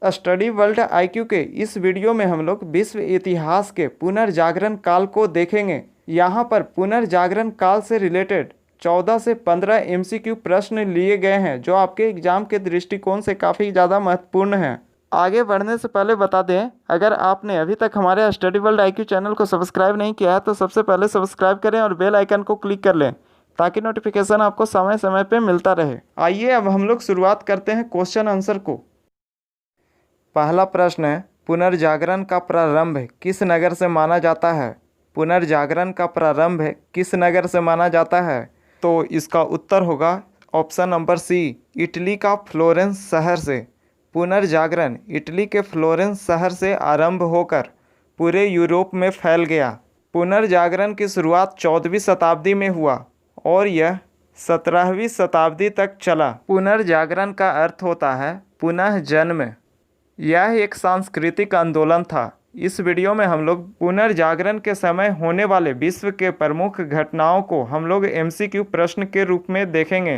Study world IQ के इस video में हम लोग विश्व इतिहास के पुनर्जागरण काल को देखेंगे। यहाँ पर पुनर्जागरण काल से रिलेटेड 14 से 15 एमसीक्यू प्रश्न लिए गए हैं जो आपके एग्जाम के दृष्टिकोण से काफ़ी ज़्यादा महत्वपूर्ण हैं। आगे बढ़ने से पहले बता दें, अगर आपने अभी तक हमारे स्टडी वर्ल्ड आईक्यू चैनल को सब्सक्राइब नहीं किया है तो सबसे पहले सब्सक्राइब करें और बेल आइकन को क्लिक कर लें ताकि नोटिफिकेशन आपको समय समय पर मिलता रहे। आइए अब हम लोग शुरुआत करते हैं क्वेश्चन आंसर को। पहला प्रश्न है, पुनर्जागरण का प्रारंभ किस नगर से माना जाता है? पुनर्जागरण का प्रारंभ किस नगर से माना जाता है? तो इसका उत्तर होगा ऑप्शन नंबर सी, इटली का फ्लोरेंस शहर से। पुनर्जागरण इटली के फ्लोरेंस शहर से आरंभ होकर पूरे यूरोप में फैल गया। पुनर्जागरण की शुरुआत 14वीं शताब्दी में हुआ और यह 17वीं शताब्दी तक चला। पुनर्जागरण का अर्थ होता है पुनः जन्म। यह एक सांस्कृतिक आंदोलन था। इस वीडियो में हम लोग पुनर्जागरण के समय होने वाले विश्व के प्रमुख घटनाओं को हम लोग एमसीक्यू प्रश्न के रूप में देखेंगे।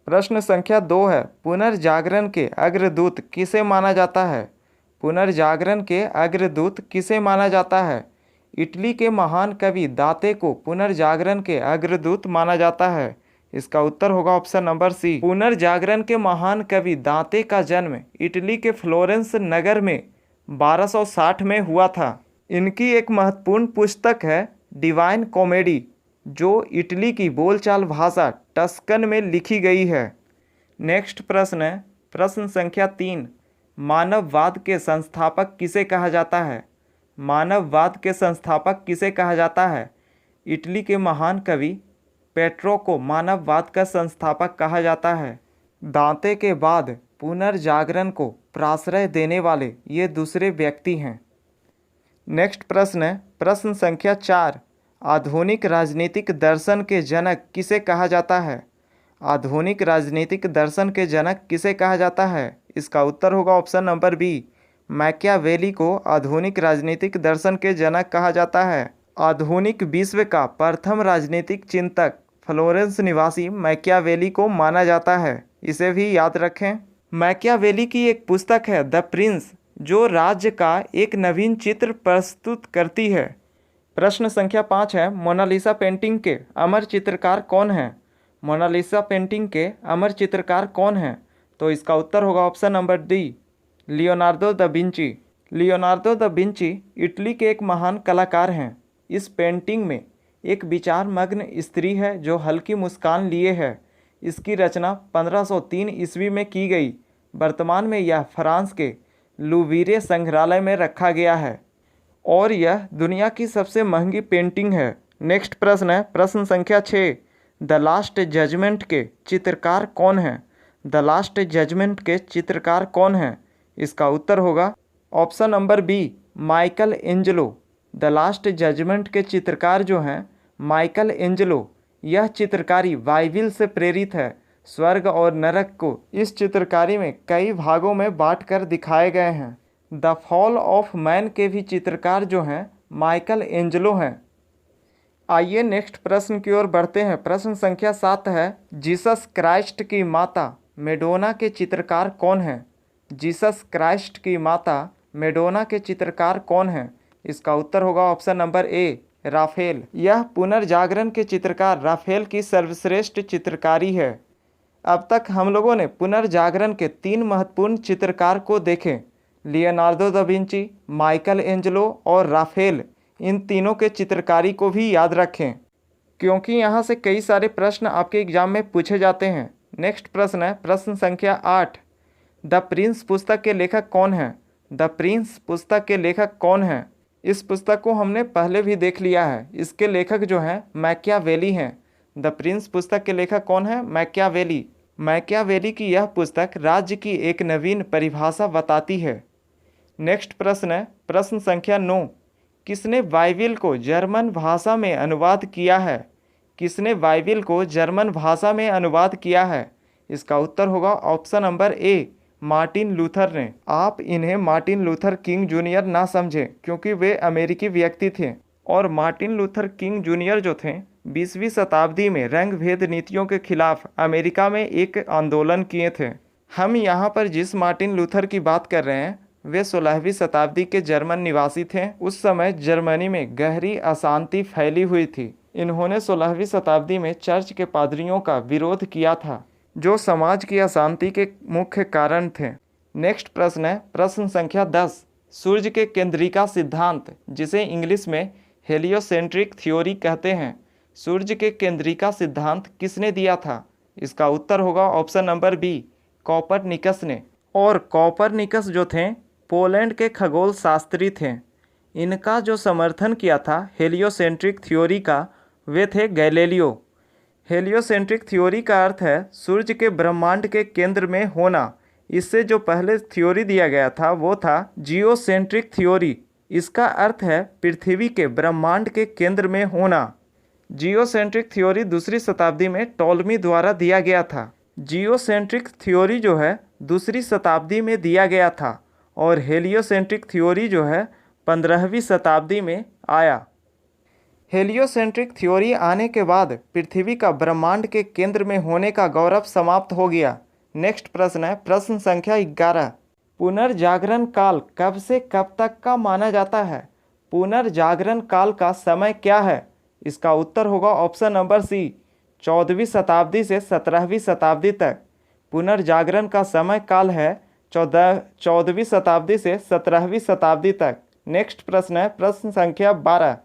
प्रश्न संख्या 2 है, पुनर्जागरण के अग्रदूत किसे माना जाता है? पुनर्जागरण के अग्रदूत किसे माना जाता है? इटली के महान कवि दांते को पुनर्जागरण के अग्रदूत माना जाता है। इसका उत्तर होगा ऑप्शन नंबर सी। पुनर्जागरण के महान कवि दांते का जन्म इटली के फ्लोरेंस नगर में 1260 में हुआ था। इनकी एक महत्वपूर्ण पुस्तक है डिवाइन कॉमेडी, जो इटली की बोलचाल भाषा टस्कन में लिखी गई है। नेक्स्ट प्रश्न है, प्रश्न संख्या 3, मानववाद के संस्थापक किसे कहा जाता है? मानववाद के संस्थापक किसे कहा जाता है? इटली के महान कवि पेट्रो को मानववाद का संस्थापक कहा जाता है। दांते के बाद पुनर्जागरण को प्राश्रय देने वाले ये दूसरे व्यक्ति हैं। नेक्स्ट प्रश्न है, प्रश्न संख्या 4, आधुनिक राजनीतिक दर्शन के जनक किसे कहा जाता है? आधुनिक राजनीतिक दर्शन के जनक किसे कहा जाता है? इसका उत्तर होगा ऑप्शन नंबर बी, मैकियावेली को आधुनिक राजनीतिक दर्शन के जनक कहा जाता है। आधुनिक विश्व का प्रथम राजनीतिक चिंतक फ्लोरेंस निवासी मैकियावेली को माना जाता है। इसे भी याद रखें। मैकियावेली की एक पुस्तक है द प्रिंस, जो राज्य का एक नवीन चित्र प्रस्तुत करती है। प्रश्न संख्या 5 है, मोनालिसा पेंटिंग के अमर चित्रकार कौन हैं? मोनालिसा पेंटिंग के अमर चित्रकार कौन हैं? तो इसका उत्तर होगा option number D, Leonardo da Vinci. Leonardo da Vinci Italy के एक महान कलाकार हैं। इस पेंटिंग में एक विचार मग्न स्त्री है जो हल्की मुस्कान लिए है। इसकी रचना 1503 ईस्वी में की गई। वर्तमान में यह फ्रांस के लुवीरे संग्रहालय में रखा गया है और यह दुनिया की सबसे महंगी पेंटिंग है। नेक्स्ट प्रश्न है, प्रश्न संख्या 6, द लास्ट जजमेंट के चित्रकार कौन हैं? द लास्ट जजमेंट के चित्रकार कौन हैं? इसका उत्तर होगा option number B, Michelangelo. The last judgement के चित्रकार जो हैं माइकल एंजेलो। यह चित्रकारी बाइबिल से प्रेरित है। स्वर्ग और नरक को इस चित्रकारी में कई भागों में बांटकर दिखाए गए हैं। द फॉल ऑफ मैन के भी चित्रकार जो हैं माइकल एंजेलो हैं। आइए नेक्स्ट प्रश्न की ओर बढ़ते हैं। प्रश्न संख्या 7 है, जीसस क्राइस्ट की माता मेडोना के चित्रकार कौन हैं? जीसस क्राइस्ट की माता मेडोना के चित्रकार कौन हैं? इसका उत्तर होगा ऑप्शन नंबर ए, राफेल। यह पुनर्जागरण के चित्रकार राफेल की सर्वश्रेष्ठ चित्रकारी है। अब तक हम लोगों ने पुनर्जागरण के 3 महत्वपूर्ण चित्रकार को देखे, Leonardo da Vinci, Michael Angelo और राफेल। इन तीनों के चित्रकारी को भी याद रखें क्योंकि यहाँ से कई सारे प्रश्न आपके एग्जाम में पूछे जाते हैं। नेक्स्ट प्रश्न है, प्रश्न संख्या 8, द प्रिंस पुस्तक के लेखक कौन हैं? द प्रिंस पुस्तक के लेखक कौन हैं? इस पुस्तक को हमने पहले भी देख लिया है। इसके लेखक जो हैं मैकियावेली हैं। द प्रिंस पुस्तक के लेखक कौन है? मैकियावेली। मैकियावेली की यह पुस्तक राज्य की एक नवीन परिभाषा बताती है। नेक्स्ट प्रश्न है, प्रश्न संख्या 9, किसने बाइबिल को जर्मन भाषा में अनुवाद किया है? किसने बाइबिल को जर्मन भाषा में अनुवाद किया है? इसका उत्तर होगा option number A, Martin Luther ने। आप इन्हें मार्टिन लूथर किंग जूनियर ना समझें क्योंकि वे अमेरिकी व्यक्ति थे और मार्टिन लूथर किंग जूनियर जो थे 20वीं शताब्दी में रंग भेद नीतियों के खिलाफ अमेरिका में एक आंदोलन किए थे। हम यहाँ पर जिस मार्टिन लूथर की बात कर रहे हैं वे 16वीं शताब्दी के जर्मन निवासी थे। उस समय जर्मनी में गहरी अशांति फैली हुई थी। इन्होंने 16वीं शताब्दी में चर्च के पादरियों का विरोध किया था, जो समाज की अशांति के मुख्य कारण थे। नेक्स्ट प्रश्न है प्रश्न संख्या 10। सूर्य के केंद्रिका सिद्धांत, जिसे इंग्लिश में हेलियोसेंट्रिक थ्योरी कहते हैं, सूर्य के केंद्रिका सिद्धांत किसने दिया था? इसका उत्तर होगा ऑप्शन नंबर बी, कोपरनिकस ने। और कोपरनिकस जो थे पोलैंड के खगोल शास्त्री थे। इनका जो समर्थन किया था हेलियोसेंट्रिक थ्योरी का वे थे गैलीलियो। हेलियोसेंट्रिक थ्योरी का अर्थ है सूर्य के ब्रह्मांड के केंद्र में होना। इससे जो पहले थ्योरी दिया गया था वो था जियोसेंट्रिक थ्योरी। इसका अर्थ है पृथ्वी के ब्रह्मांड के केंद्र में होना। जियोसेंट्रिक थ्योरी दूसरी शताब्दी में टॉलमी द्वारा दिया गया था। जियोसेंट्रिक थ्योरी जो है दूसरी शताब्दी में दिया गया था और हेलियोसेंट्रिक थ्योरी जो है 15वीं शताब्दी में आया। हेलियोसेंट्रिक थ्योरी आने के बाद पृथ्वी का ब्रह्मांड के केंद्र में होने का गौरव समाप्त हो गया। नेक्स्ट प्रश्न है प्रश्न संख्या 11। पुनर्जागरण काल कब से कब तक का माना जाता है? पुनर्जागरण काल का समय क्या है? इसका उत्तर होगा ऑप्शन नंबर सी, 14वीं शताब्दी से 17वीं शताब्दी तक। पुनर्जागरण का समय काल है 14वीं शताब्दी से 17वीं शताब्दी तक। नेक्स्ट प्रश्न है प्रश्न संख्या 12।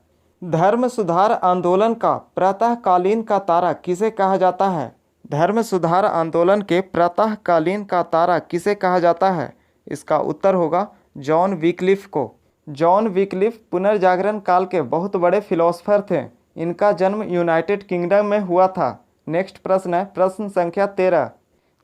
धर्म सुधार आंदोलन का प्रातःकालीन का तारा किसे कहा जाता है? धर्म सुधार आंदोलन के प्रातःकालीन का तारा किसे कहा जाता है? इसका उत्तर होगा जॉन विक्लिफ को। जॉन विक्लिफ पुनर्जागरण काल के बहुत बड़े फिलोसफर थे। इनका जन्म यूनाइटेड किंगडम में हुआ था। नेक्स्ट प्रश्न है प्रश्न संख्या 13।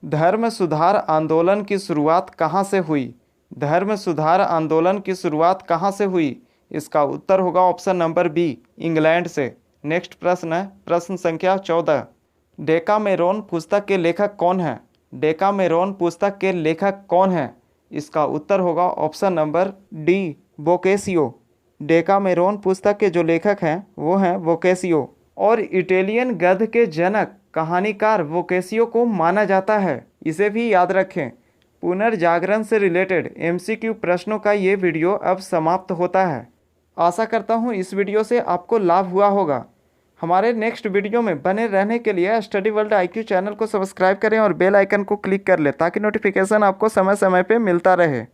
धर्म सुधार आंदोलन की शुरुआत कहाँ से हुई? धर्म सुधार आंदोलन की शुरुआत कहाँ से हुई? इसका उत्तर होगा ऑप्शन नंबर बी, इंग्लैंड से। नेक्स्ट प्रश्न है प्रश्न संख्या 14। डेकामेरोन पुस्तक के लेखक कौन है? डेकामेरोन पुस्तक के लेखक कौन है? इसका उत्तर होगा ऑप्शन नंबर डी, बोकेसियो। डेकामेरोन पुस्तक के जो लेखक हैं वो हैं बोकेसियो। और इटालियन गद्य के जनक कहानीकार बोकेसियो को माना जाता है। इसे भी याद रखें। पुनर्जागरण से रिलेटेड एमसीक्यू प्रश्नों का ये वीडियो अब समाप्त होता है। आशा करता हूँ इस वीडियो से आपको लाभ हुआ होगा। हमारे नेक्स्ट वीडियो में बने रहने के लिए स्टडी वर्ल्ड IQ चैनल को सब्सक्राइब करें और बेल आइकन को क्लिक कर लें ताकि नोटिफिकेशन आपको समय समय पे मिलता रहे।